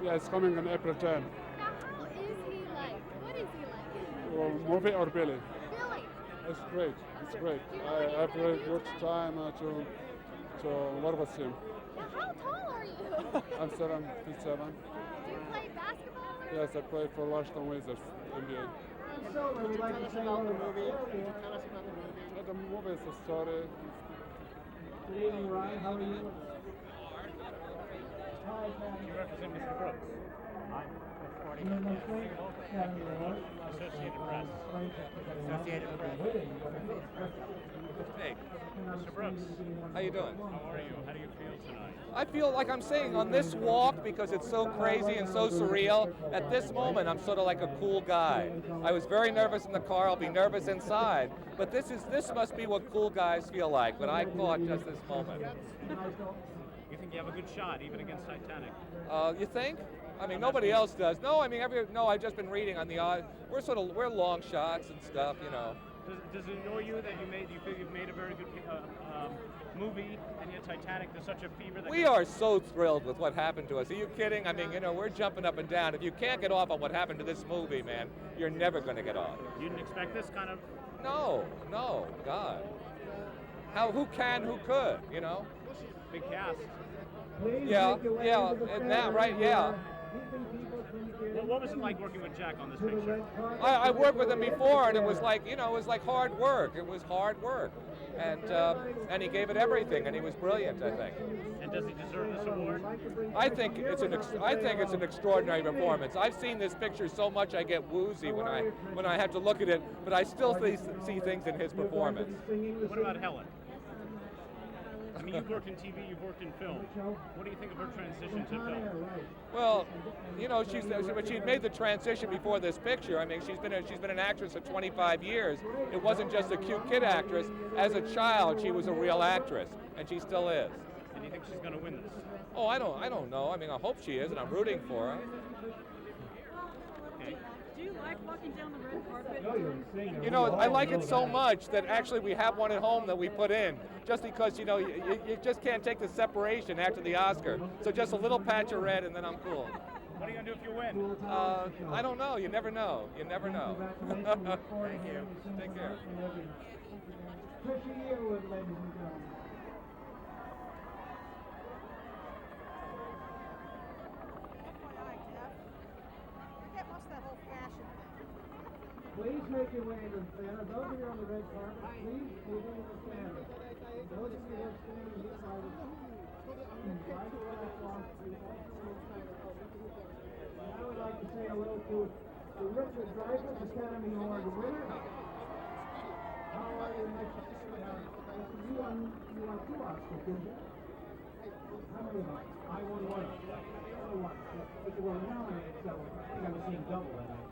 Yeah, it's coming on April 10. Now, how is he like? What is he like? Well, movie or Billy? Billy. It's great. It's great. Do you know what I have he's very gonna do good time to work with him. Now, how tall are you? I'm 7'7". Do you play basketball? Or Yes, I play for Washington Wizards, NBA. So, would you tell us about the movie? Yeah, the movie is a story. Good evening, Ryan. How are you? Hi, Patty. You represent Mr. Brooks. Associated Press. Associated Press. Hey, Mr. Brooks, how you doing? how are you? How do you feel tonight? I feel like I'm saying on this walk, because it's so crazy and so surreal, at this moment I'm sort of like a cool guy. I was very nervous in the car, I'll be nervous inside, but this must be what cool guys feel like, but I caught just this moment. You think you have a good shot, even against Titanic? You think? I mean, nobody else does. No, I mean, I've just been reading on the odd, we're long shots and stuff, you know. Does it annoy you that you feel you've made a very good movie, and yet Titanic, there's such a fever that... We are so thrilled with what happened to us. Are you kidding? I mean, we're jumping up and down. If you can't get off on what happened to this movie, man, you're never going to get off. You didn't expect this kind of... No, God. Who could, you know? Big cast. Yeah, and that, right, yeah. What was it like working with Jack on this picture? I worked with him before, and it was like, it was like hard work. It was hard work. And he gave it everything, and he was brilliant, I think. And does he deserve this award? I think it's an extraordinary performance. I've seen this picture so much I get woozy when I have to look at it, but I still see things in his performance. What about Helen? I mean, you've worked in TV, you've worked in film. What do you think of her transition to film? Well, she'd made the transition before this picture. I mean, she's been an actress for 25 years. It wasn't just a cute kid actress. As a child, she was a real actress, and she still is. And you think she's going to win this? Oh, I don't know. I mean, I hope she is, and I'm rooting for her. Okay. Do you like walking down the red carpet? I like it so much that actually we have one at home that we put in, just because, you just can't take the separation after the Oscar. So just a little patch of red, and then I'm cool. What are you going to do if you win? I don't know. You never know. You never know. Thank you. Take care. Trisha Yearwood, ladies and gentlemen. Please make your way into the center. Those of you on the red carpet, please move into the center. Those of you who are standing beside us, right along and I would like to say hello to the Richard Dreyfuss Academy Award winner. How are you, Mr. You won 2 Oscars, didn't you? How many of us? I won 1. Only 1. But you were nominated, so I think I was seeing double that night.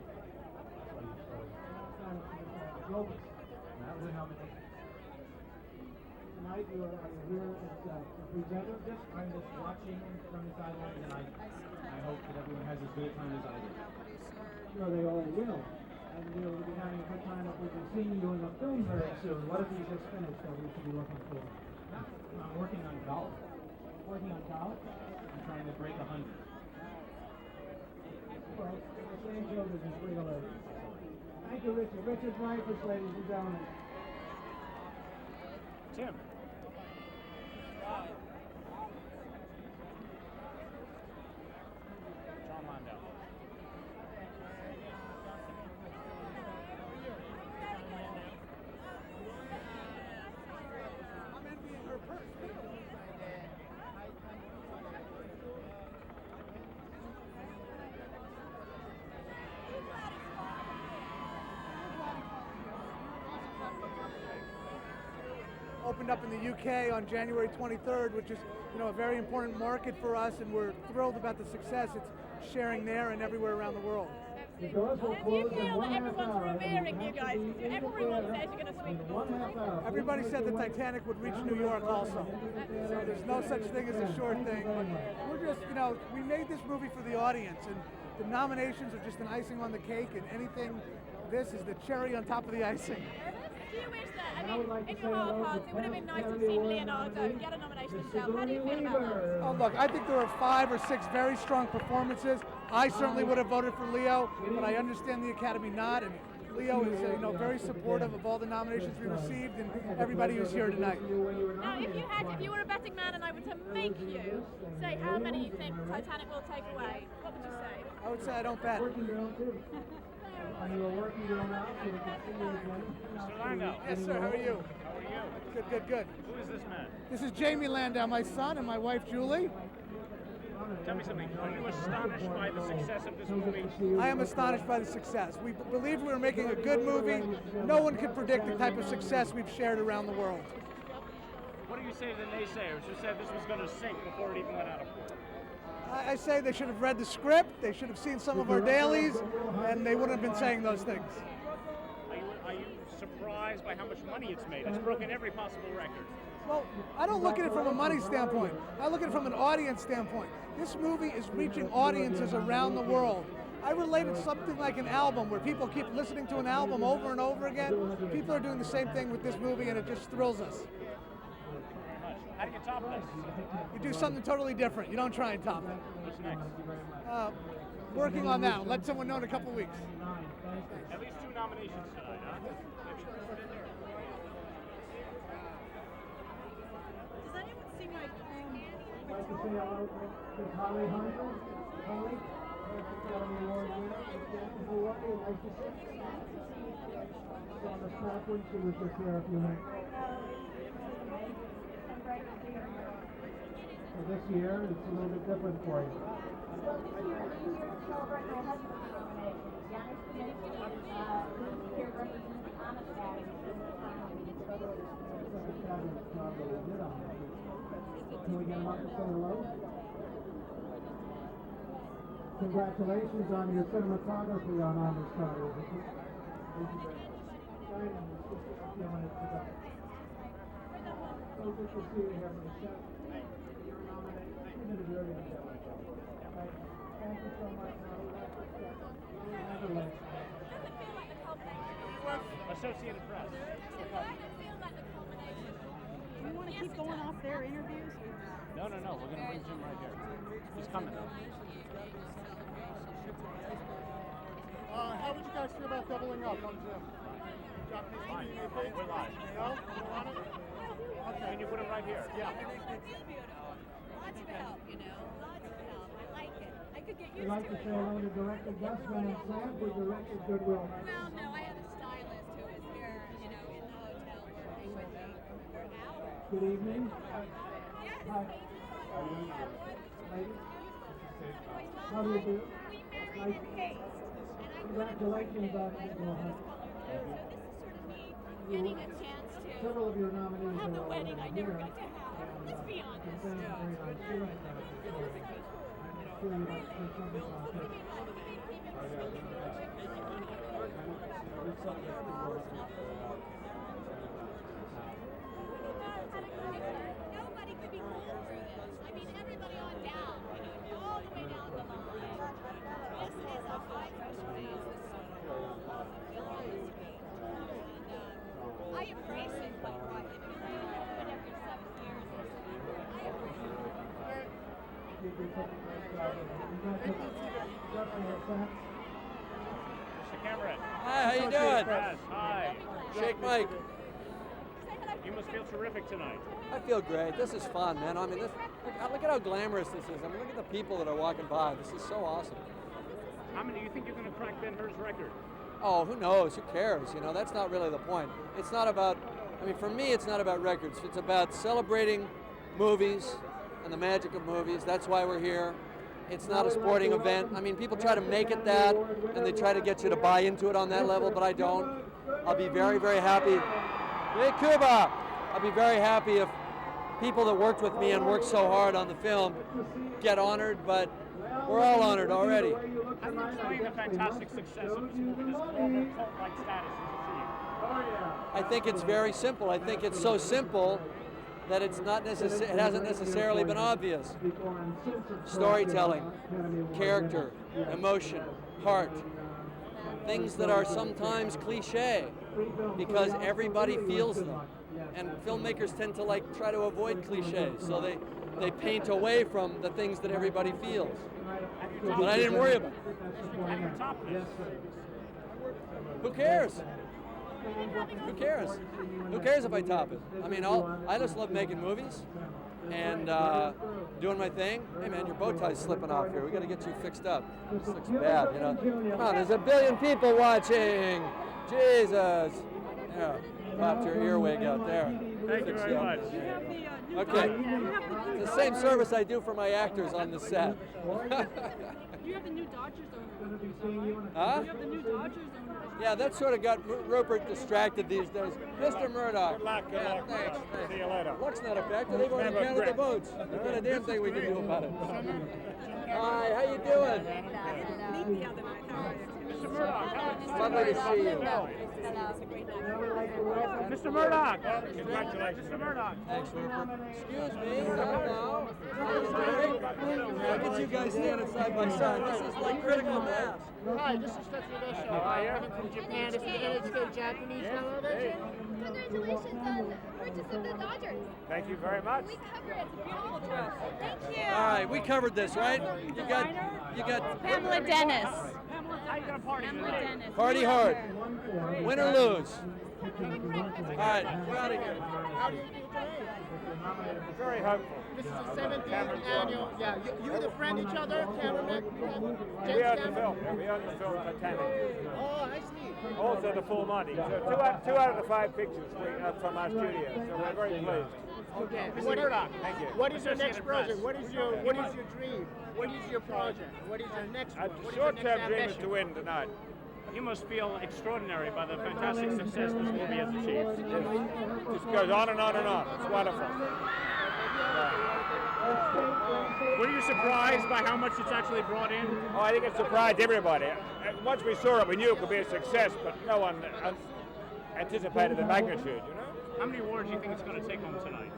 Globus. That was a nomination. Tonight you are here as a presenter. I'm just watching from the sidelines, and I hope that everyone has as good a time as I did. Sure, they all will. And we'll be having a good time if we can see you in a film very soon. What have you just finished that we should be looking for? I'm working on golf. Working on golf? I'm trying to break 100. Well, the same joke as in real life. Thank you, Richard. Richard Dreyfuss, ladies and gentlemen. Tim. John Landau. I'm envying her purse. Opened up in the UK on January 23rd, which is, a very important market for us, and we're thrilled about the success it's sharing there and everywhere around the world. Do you feel that everyone's revering you guys? Everyone says you're going to sweep the ball. Everybody said the Titanic would reach New York also. So there's no such thing as a sure thing. But we're just, we made this movie for the audience, and the nominations are just an icing on the cake, and this is the cherry on top of the icing. Do you wish that I mean, in your heart of hearts, it would have been nice to have seen Leonardo get a nomination himself. How do you feel about that? Oh, look, I think there are 5 or 6 very strong performances. I certainly would have voted for Leo, but I understand the Academy not, and Leo is very supportive of all the nominations we received and everybody who's here tonight. Now, if you were a betting man and I were to make you say how many you think Titanic will take away, what would you say? I would say I don't bet. Mr. Landau. Yes, sir. How are you? How are you? Good, good. Who is this man? This is Jamie Landau, my son, and my wife Julie. Tell me something. Are you astonished by the success of this movie? I am astonished by the success. We believed we were making a good movie. No one could predict the type of success we've shared around the world. What do you say to the naysayers who said this was going to sink before it even went out of port? I say they should have read the script, they should have seen some of our dailies, and they wouldn't have been saying those things. Are you surprised by how much money it's made? It's broken every possible record. Well, I don't look at it from a money standpoint. I look at it from an audience standpoint. This movie is reaching audiences around the world. I relate it to something like an album where people keep listening to an album over and over again. People are doing the same thing with this movie, and it just thrills us. How do you top this? You do something totally different. You don't try and top it. What's next? Working on that. Let someone know in a couple weeks. At least 2 nominations tonight, huh? Does anyone see my I'd like to say hello to Holly Hunter. Holly, Academy Award winner. Hawaii, nice to see you. Donna Stafford, she was just here a few minutes. So this year, it's a little bit different for you. Well, this year we here to celebrate my husband's nomination. Giannis who's here representing the Honest Academy this time. Can we get him up to say hello? Congratulations on your cinematography on Honest Carter. So good to see you here for the set. You're nominated. Thank you so much. Associated Press. Do you want to keep going off their interviews? No. We're going to bring Jim right here. He's coming. How would you guys feel about doubling up on Jim? Japanese TV, maybe? We're live. No? You don't want it? Okay. Can you put him right here? Yeah. Lots of help, you know. Lots of help. I like it. I could get We'd used like to to it. say hello to Director Dustman and Sam, who directed Goodwill. Well, no, I had a stylist who was here, you know, in the hotel working with me for hours. Good evening. Yes. Hi. Ladies. How do you do? We married in haste. And I Congratulations on Goodwill. So this is sort of me getting a chance to Several of your nominees have are the wedding I never here. got to have. Let's be honest. Very nice. Very nice. Sure, you'd like to say something about that. Nobody could be pulled through this. I mean, everybody on down, you know, all the way down the line. This is a high pressure phase. This film is me. And I embrace it quite right. I mean, I've been every 7 years or so. I embrace it. You did such a great job. Mr. Cameron. Hi, how you doing? Yes, hi. Shake Mike. You must feel terrific tonight. I feel great. This is fun, man. I mean, look at how glamorous this is. I mean, look at the people that are walking by. This is so awesome. How many do you think you're going to crack Ben-Hur's record? Oh, who knows? Who cares? You know, that's not really the point. It's not about, I mean, for me, it's not about records. It's about celebrating movies and the magic of movies. That's why we're here. It's not a sporting event. I mean, people try to make it that, and they try to get you to buy into it on that level, but I don't. I'll be very, very happy. Hey, Cuba! I'll be very happy if people that worked with me and worked so hard on the film get honored, but we're all honored already. How do you explain the fantastic success of this movie, this global cult-like status it's achieved? I think it's very simple. I think it's so simple that it's not it hasn't necessarily been obvious. Storytelling, character, emotion, heart, things that are sometimes cliche. because everybody feels them. And filmmakers tend to like try to avoid cliches, so they paint away from the things that everybody feels. But I didn't worry about it. Who cares? Who cares? Who cares if I top it? I mean, I just love making movies and doing my thing. Hey man, your bow tie's slipping off here. We got to get you fixed up. This looks bad, you know. Come on, there's 1 billion people watching. Jesus. Yeah, popped your earwig out there. Thank you very much. Okay. It's the same service I do for my actors on the set. You have the new Dodgers owner. Huh? You have the new Dodgers owner. Yeah, that sort of got Rupert distracted these days. Mr. Murdoch. Good luck. Good luck. Thanks. See you later. Luck's not a factor. They've already counted the votes. There's not a damn thing we can do about it. Hi, how you doing? Meet the other night. How are you? Mr. Murdoch, Lovely to see you. Mr. Murdoch. Congratulations, Mr. Murdoch. Thanks, Rupert. Excuse me. Hello. Look at you guys standing side by side. This is like critical mass. Hi, this is Tetsuya Show. Coming from Japan. This is the NHK Japanese television. Congratulations on the purchase of the Dodgers. Thank you very much. We cover it. It's a beautiful dress. Thank you. All right, we covered this, right? You got Pamela Dennis. How you gonna party today? party hard. Win or lose. All right, we're out of here. How do you feel today? Very hopeful. This is the 17th annual. Yeah, you the friend each other, cameraman. We own the film. We own the film Titanic. Oh, I see. Also the full money. So two out of the 5 pictures from our studio. So we're very pleased. Okay. Mr. Murdoch, thank you. What is your next Associated Press. project? What is your dream? What is your project? What is your next one? A What is your next short-term dream is ambition? to win tonight. You must feel extraordinary by the fantastic success this movie has achieved. It just goes on and on and on. It's wonderful. Were you surprised by how much it's actually brought in? Oh, I think it surprised everybody. Once we saw it, we knew it could be a success, but no one anticipated the magnitude, you know? How many awards do you think it's going to take home tonight?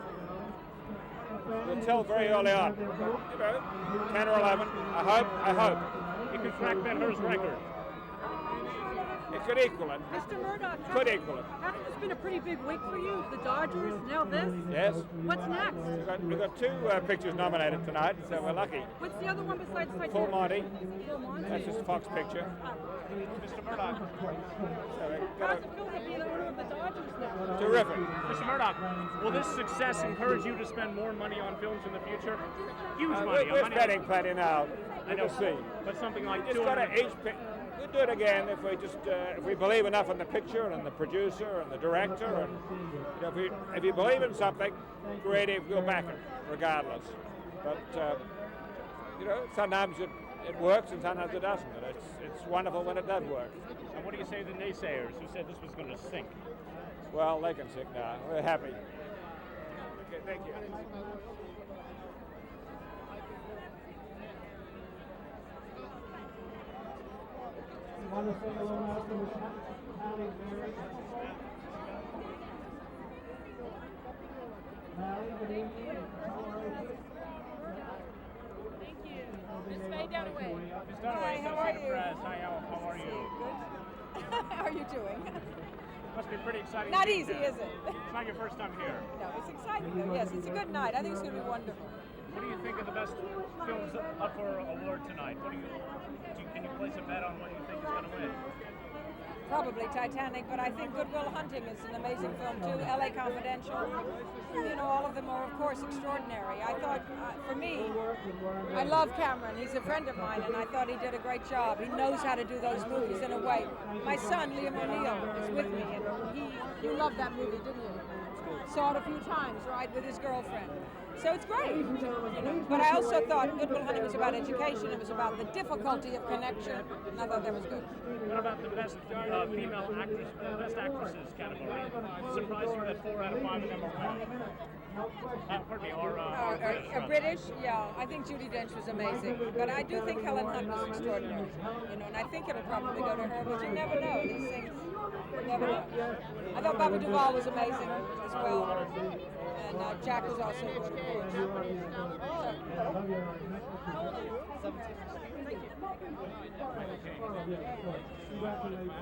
We'll tell very early on. You know, 10 or 11. I hope. It could crack Ben Hur's record. It could equal it. Mr. Murdoch, Could equal it. hasn't this been a pretty big week for you? The Dodgers, now this? Yes. What's next? We've got 2 pictures nominated tonight, so we're lucky. What's the other one besides Titanic? Full Monty. Full Monty? That's just a Fox picture. Mr. Murdoch. So we've got How's it feel to be the owner of the Dodgers now? terrific. Mr. Murdoch, will this success encourage you to spend more money on films in the future? Huge money. We're money spending plenty now. I know. We'll see. But something like Just got 200. to we'll do it again if we just if we believe enough in the picture and the producer and the director, and you know, if you believe in something creative, we'll back it regardless. But you know, sometimes it works and sometimes it doesn't. And it's wonderful when it does work. And what do you say to the naysayers who said this was going to sink? Well, they can sing now. We're happy. Okay, thank you. Want to say hello now to Miss Hallie Mary. Hallie, good evening. How are you? Thank you. Miss Faye Dunaway. Ms. Dunaway, Associated Press. Hi, how are you? How are you doing? Must be pretty exciting. Not to be easy, here. is it? It's not your first time here. No, it's exciting though. Yes, it's a good night. I think it's going to be wonderful. What do you think of the best films up for award tonight? Can you place a bet on what you think is going to win? Probably Titanic, but I think Good Will Hunting is an amazing film too. LA Confidential. You know, all of them are of course extraordinary. I thought, for me, I love Cameron. He's a friend of mine, and I thought he did a great job. He knows how to do those movies in a way. My son, Liam O'Neill, is with me, and you loved that movie, didn't you? Saw it a few times, right, with his girlfriend. So it's great, you know. But I also thought Good Will Hunting was about education. It was about the difficulty of connection, and I thought that was good. What about the best female actress, best actresses category? Surprised you that 4 out of 5 of them are women? Pardon me, or British, yeah. I think Judi Dench was amazing, but I do think Helen Hunt was extraordinary. You know, and I think it'll probably go to her, but you never know. These things, you never know. I thought Robert Duvall was amazing as well, and Jack was also good, of course. Congratulations.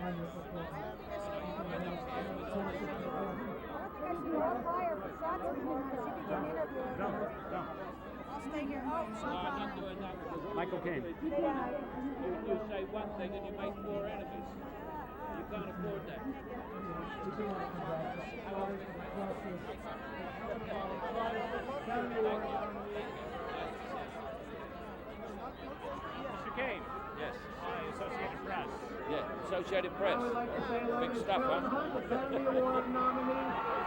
wonderful film. I'll stay here. Michael Caine. You say one thing and you make 4 enemies. You can't afford that. Mr. Caine. Yes. Associated Press. Yeah, Associated Press. Big stuff, huh?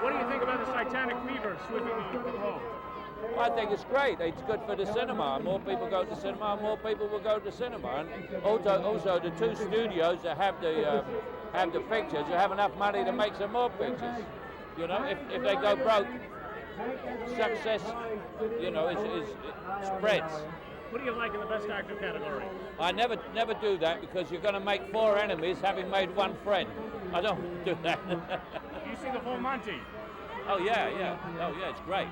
What do you think about the Titanic fever sweeping the globe? I think it's great. It's good for the cinema. More people go to the cinema, more people will go to the cinema. And also the 2 studios that have the pictures, you have enough money to make some more pictures. You know, if they go broke, success, you know, is spreads. What do you like in the Best Actor category? I never do that because you're going to make 4 enemies having made 1 friend. I don't do that. You see the full Monty? Oh yeah. Oh yeah, it's great.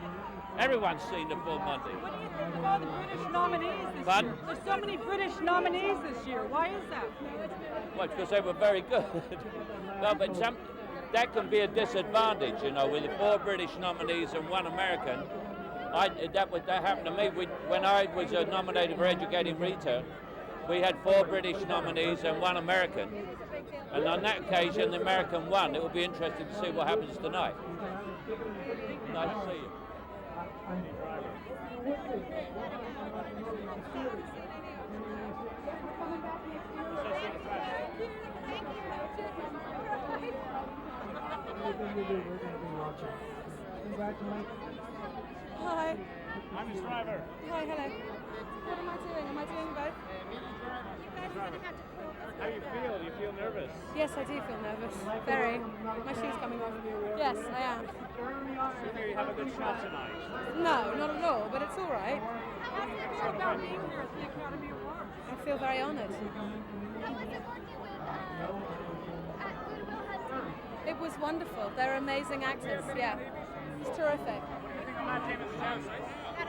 Everyone's seen the full Monty. What do you think of all the British nominees this Pardon? year? There's so many British nominees this year. Why is that? Well, because they were very good. No, but that can be a disadvantage, you know, with the 4 British nominees and 1 American. That happened to me. When I was nominated for Educating Rita, we had 4 British nominees and 1 American. And on that occasion, the American won. It will be interesting to see what happens tonight. Nice to see you. Hi. I'm his driver. Hi, hello. What am I doing? Am I doing both? How do you feel? Do you feel nervous? Yes, I do feel nervous. Very. My shoe's coming off. Yes, I am. You think you have a good shot tonight? No, not at all, but it's all right. How do you feel about being here at the Academy Awards? I feel very honoured. It was wonderful. They're amazing actors, yeah. It's terrific. What do you think of Matt Damon's chances?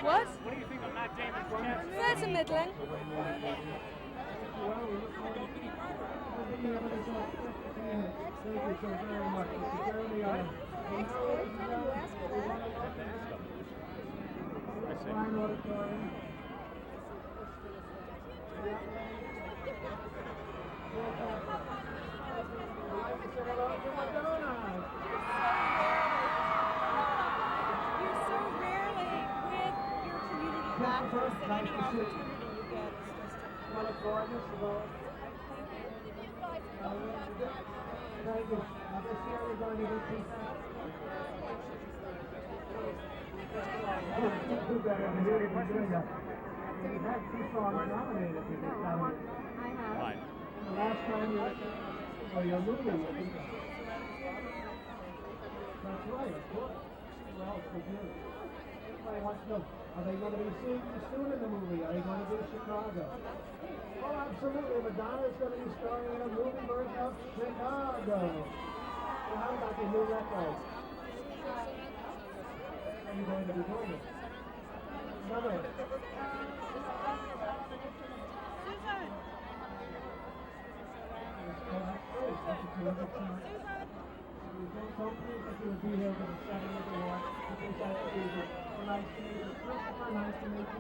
What? What do you think of Matt Damon's chances? Fair to middling. You're so rarely with your community of actors that any opportunity you get is just Thank you. This year we're going to do 2 better than doing that. We've had 2 songs nominated for this time. I have. Fine. The last time you or your movie was That's right, of course. Well, for you. Everybody wants to know, are they going to be seeing you soon in the movie? Are they going to be in Chicago? Oh, absolutely. Madonna's going to be starring in a movie version of Chicago. Well, how about your new record? Are you going to be doing it? Another one. Susan! That's a terrific song. We don't hope that you will be here for the 70th award. We think that would be a nice to meet you. Christopher, nice to meet you.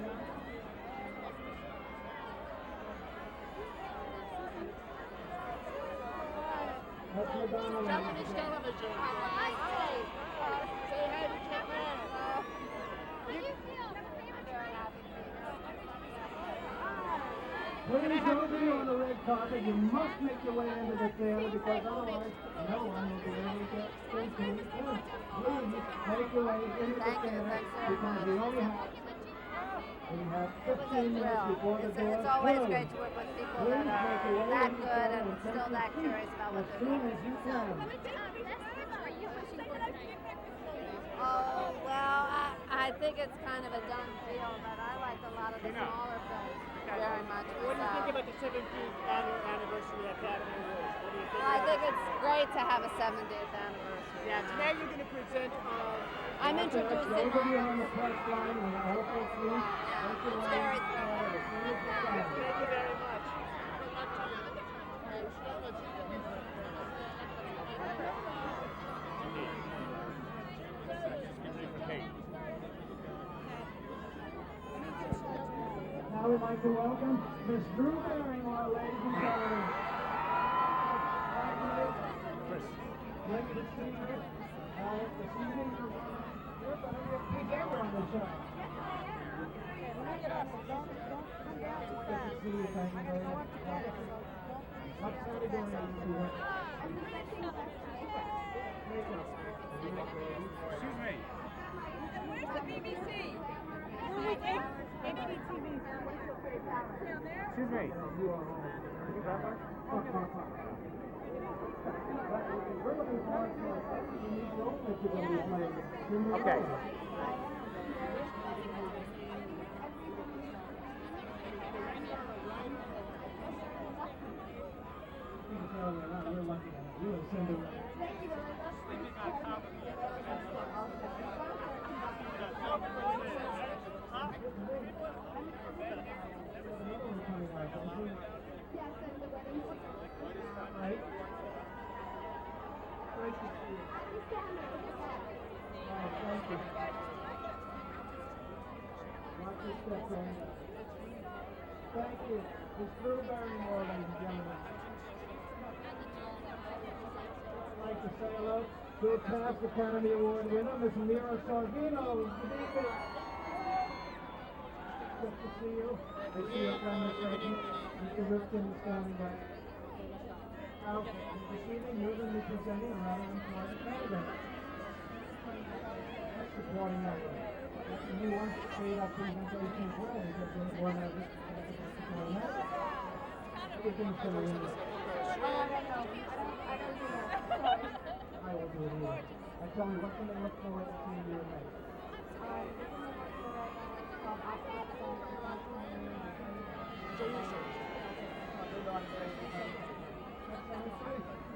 That's Madonna. Japanese television. Say hi to Japan. Please don't be on the red carpet. You must make your way into the theater because otherwise no one will be able to get into the film. Please make your way into the theater because we only have 15 minutes before the doors It's always close. great to work with people Please that make are your way that into the good theater and still that curious about what as they're soon doing. as you can. Oh, well, I think it's kind of a done deal, but I like a lot of the smaller films very much. What do you think about the 17th anniversary of Academy Awards? What do you think? Well, I think it's great to have a 70th anniversary. Yeah, tonight you're going to present. I'm introducing. Those of you on the press line will also please make your way Very as soon as you can. Thank you very much. we'd like to welcome Miss Drew Barrymore, ladies and gentlemen. Ready to see her this evening. We're going to be together on the show. Good to see you, thank you very much. What's Saturday going on to work? Excuse me. Where's the BBC? Where we take ABB TV? Down there? Excuse me. We're looking forward to the unique role that you're going to be playing. Okay. We're lucky to have you. Cinderella. Right. Great to see you. Oh, thank you. Watch your step, Tony. Thank you. Miss Drew Barrymore, ladies and gentlemen. I'd like to say hello to a past Academy Award winner, Miss Mira Sorvino. Good evening. Good to see you. I see your friend, Miss Reagan. Mr. Ripton is standing by. Now, this evening, you're going to be presenting a rather important candidate. That's supporting that way. And you want to speed up presentation as well, because there's one of it. Everything's going to win. I will do it anyway. And tell me, what can they look forward to seeing you next?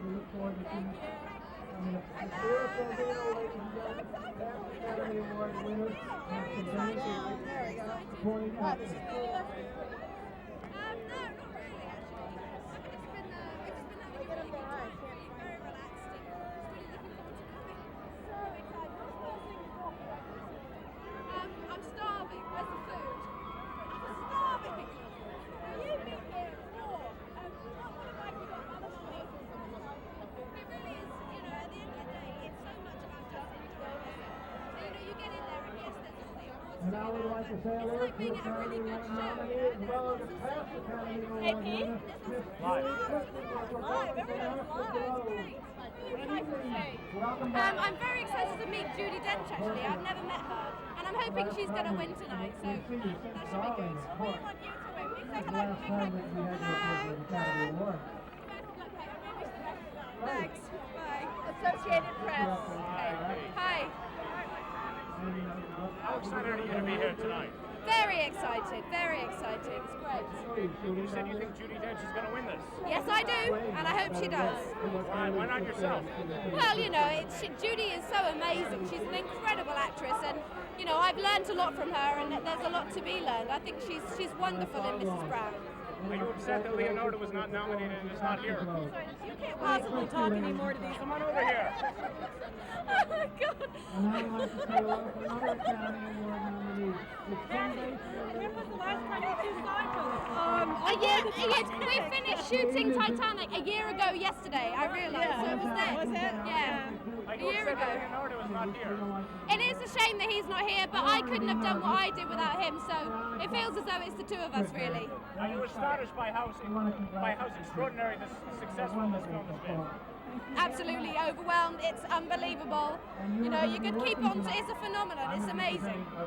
We look forward to seeing you. Miss Mira Sorvino, ladies and gentlemen, past Academy Award winner, and presenting supporting actress. I'm starving. Where's the food? I'm starving. You've been here before. Not one of my other nominations. It really is, at the end of the day, it's so much about just enjoying yourself. You get in there and yes, there's all the awards. And now we'd like to say hello to the Academy Award nominee as well as the past Academy Award winner, Miss Julie Cusack, for performance in After Glow. Welcome back. I'm very excited to meet Judi Dench, actually. I've never met her. And I'm hoping she's going to win tonight, so that should be good. We want you to win. We say hello to me. Thanks. Bye. Associated Press. Okay. Hi. How excited are you to be here tonight? Very excited. Very excited. It's great. You said you think Judi Dench is going to win this. Yes, I do, and I hope she does. Why not yourself? Well, Judi is so amazing. She's an incredible actress, and I've learned a lot from her, and there's a lot to be learned. I think she's wonderful in Mrs. Brown. Are you upset that Leonardo was not nominated and is not here? You can't possibly talk anymore to these. Come on over here. Oh my God! And now I'd like to say hello to another Academy Award nominee. When was the last time you two saw each other? We finished shooting Titanic a year ago yesterday, I realised. So it was then. Was it? Yeah. Are A you year upset that ago. Leonardo is not here? It is a shame that he's not here, but I couldn't have done what I did without him, so it feels as though it's the two of us, really. Are you astonished by how extraordinary this successful this film has been? Absolutely overwhelmed. It's unbelievable. You could keep on. It's a phenomenon. It's amazing. I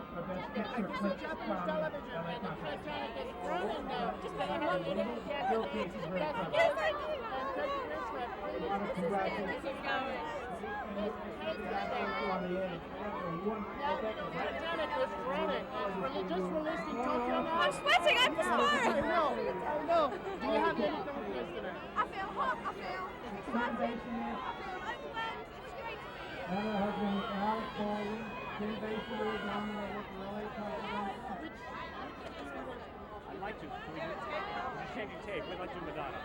guess the Japanese television and the Titanic is running now. Just that you want it. Yes, I do. This is going. Titanic was running. It's just released in Tokyo now. I'm sweating. I'm perspiring. I know. Do you have anything with yesterday? I feel hot. I feel excited. I feel overwhelmed. It's great to be here. And her husband, Alex Baldwin, Kim Basinger is nominated for LA President. I'd like to. We're changing tape. We'd like to do Madonna.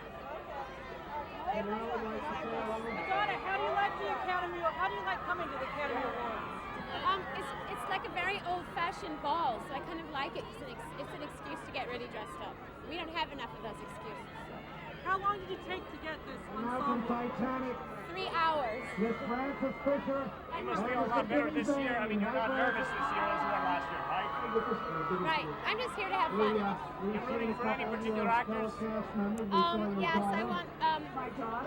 And now I'd like to say hello. Madonna, how do you like the Academy? How do you like coming to the Academy Awards? It's like a very old-fashioned ball, so I kind of like it because it's an excuse to get really dressed up. We don't have enough of those excuses. How long did it take to get this Now from ensemble? Titanic, 3 hours. Miss Frances Fisher. You must feel a lot better this year. I mean, you're not nervous this year as you were last year, right? Right. I'm just here to have fun. You rooting for any particular actors? Yes, I want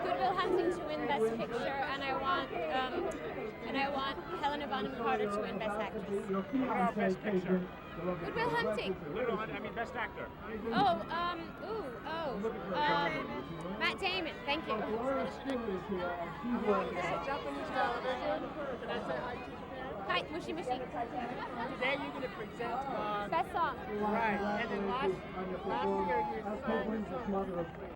Good Will Hunting to win Best Picture, and I want Helena Bonham Carter to win Best Actress. What about Best Picture? Good Will Hunting. I mean, Best Actor. Matt Damon. Thank you. Japanese television. Can I say hi to you? Hi, Mushy Mushy. Today you're going to present Best song. right, and then last year you sang.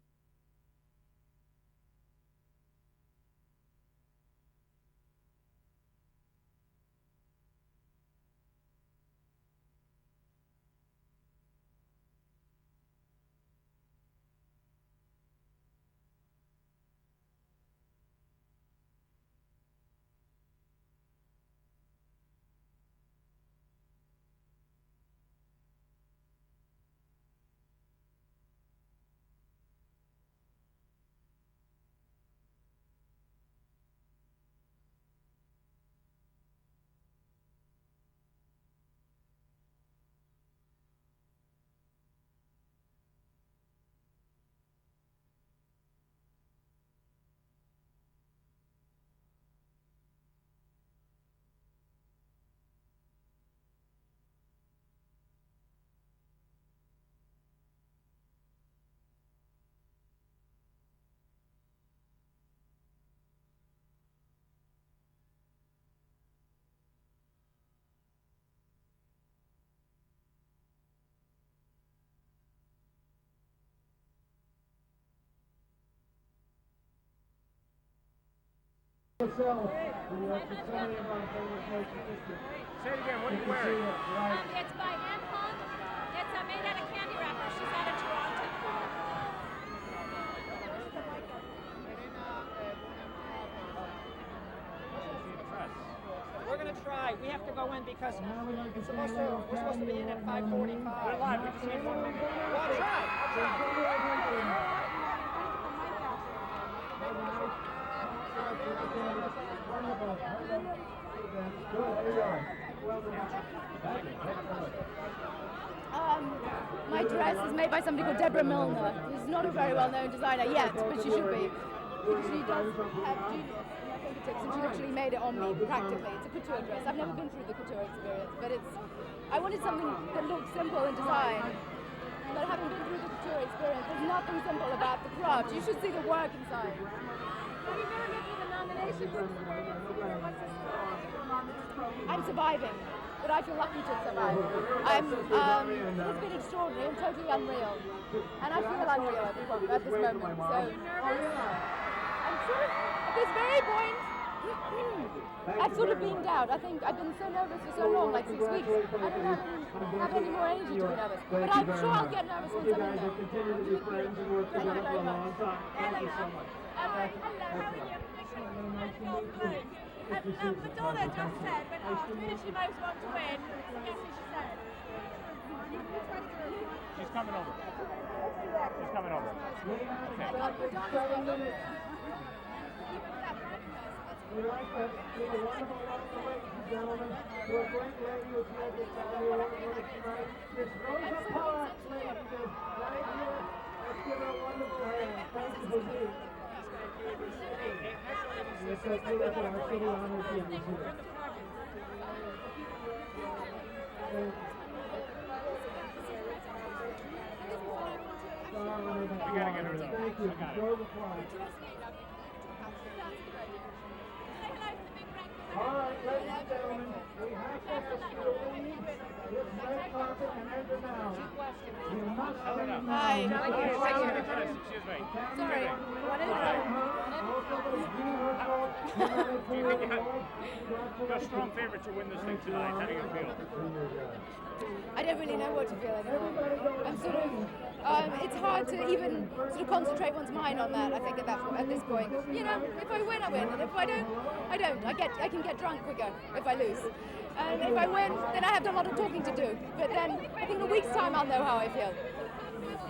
Yourself, the Society of our Famous Motion Picture. Say it again, what are you wearing? It's by Anne Pong. It's made out of candy wrapper. She's out of Toronto. We're going to try. We have to go in because we're supposed to be in at 5:45. We're live. We just need 1 minute. I'll try. My dress is made by somebody called Deborah Milner, who's not a very well-known designer yet, but she should be. She does have genius in her fingertips, and she literally made it on me, practically. It's a couture dress. I've never been through the couture experience, but I wanted something that looked simple in design. But having been through the couture experience, there's nothing simple about the craft. You should see the work inside. I'm surviving, but I feel lucky to survive. It's been extraordinary and totally unreal. And I feel unreal at this moment. So I'm sort of, at this very point, I've sort of beamed out. I think I've been so nervous for so long, like 6 weeks. I don't have any more energy to be nervous. But I'm sure I'll get nervous once I'm in there. Thank you very much. Madonna just said, when asked who did she most want to win, guess who she said? She's coming over. She's coming over. Okay. We like that. We have a wonderful, wonderful ladies and gentlemen. To a great lady who's here this award tonight. Miss Rosa Parks, ladies, is right here. Let's give her a wonderful hand. Thank you for being here. Yes, that's beautiful. Our city honors you here. We gotta get her though. Thank you. Enjoy the flight. All right, ladies and gentlemen, we have to ask you to leave this red carpet and enter now. You must leave now. Hi. Excuse me. Sorry. What is Do you think you're a strong favorite to win this thing tonight? How do you feel? I don't really know what to feel anymore. I'm sort of, It's hard to even sort of concentrate one's mind on that. I think at this point, you know, if I win, I win, and if I don't, I don't. I can get drunk quicker if I lose, and if I win, then I have a lot of talking to do. But then I think in a week's time I'll know how I feel.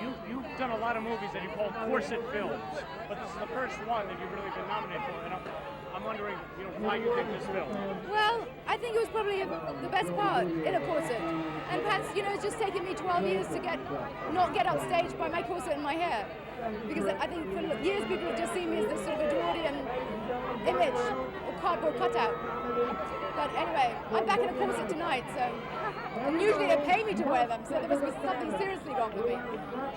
You've done a lot of movies that you call corset films, but this is the first one that you've really been nominated for, and I'm wondering, you know, why you think this film? Well, I think it was probably the best part in a corset, and perhaps, you know, it's just taken me 12 years to not get upstaged by my corset and my hair, because I think for years people have just seen me as this sort of Edwardian image, or cardboard cutout. But anyway, I'm back in a corset tonight, so. And usually they pay me to wear them, so there must be something seriously wrong with me.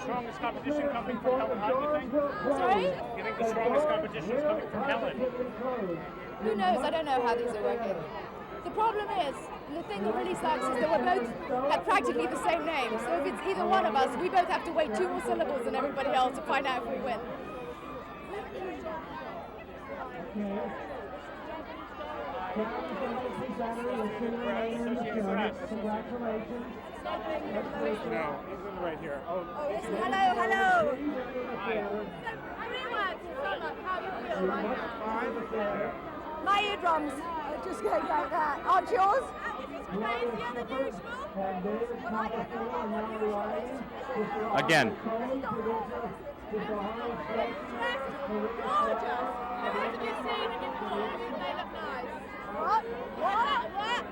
Strongest competition coming from Helen, how do you think? Sorry? You think the strongest competition is coming from Helen? Who knows? I don't know how these are working. The problem is, and the thing that really sucks is that we're both at practically the same name, so if it's either one of us, we both have to wait 2 more syllables than everybody else to find out if we win. No, he's right here. Oh, listen, hello. Hi. 3 words to sum up how you feel right now. My eardrums are just going like that. Aren't yours? Crazier than usual. But I don't know what usual is. Again. Gorgeous. Who have you seen in your photos? They look nice. What?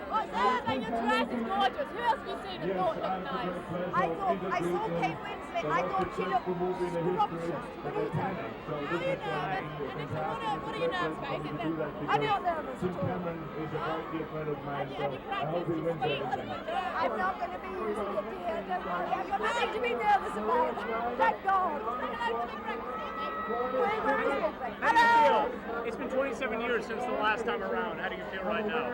What's that? Your dress is gorgeous. Who else have you seen and thought looked nice? I saw Kate Winslet. I thought she looked scrumptious. Bonita. Are you nervous? What are you nervous about? Is it nervous? I'm not nervous at all. Have you practiced your speech? I'm not going to be using it here. Don't worry. I've got nothing to be nervous about. Thank God. How do you feel? It's been 27 years since the last time around. How do you feel right now?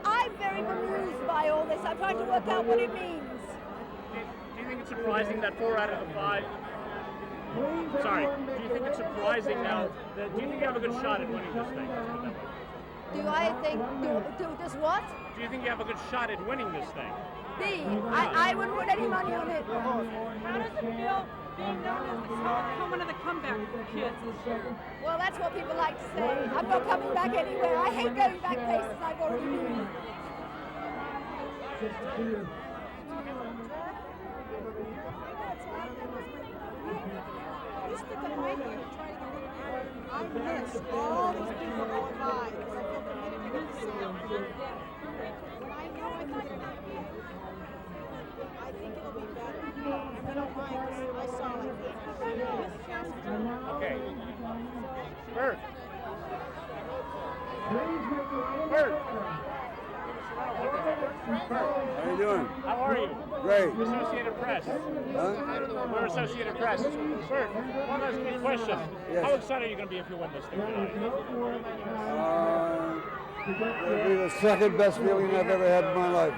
I'm very bemused by all this. I'm trying to work out what it means. Do you think it's surprising that 4 out of the 5? Sorry. Do you think it's surprising now? Do you think you have a good shot at winning this thing? Do I think? Do this what? Do you think you have a good shot at winning this thing? Me? I wouldn't put any money on it. How does it feel being known as one of the comeback kids this year? Well, that's what people like to say. I'm not coming back anywhere. I hate going back places I've already been. You stick a mic in and try to get it out. I miss all these people going by because I feel committed to get the sound. But I know I think it'll be better. I think it'll be better. If I don't mind, 'cause I saw like Okay. Bert. Bert. How you doing? How are you? Great. Associated Press. Huh? We're Associated Press. Bert, one last quick question. Yes. How excited are you going to be if you win this thing tonight? It'll be the second best feeling I've ever had in my life.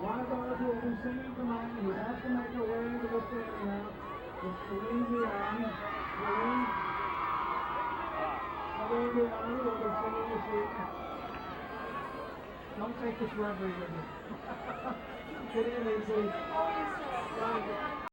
One of those who will be singing tonight, who has to make her way into the stage now, is Celine Dion. Celine Dion will be singing this evening. Don't take this reverie with you. Get in, please.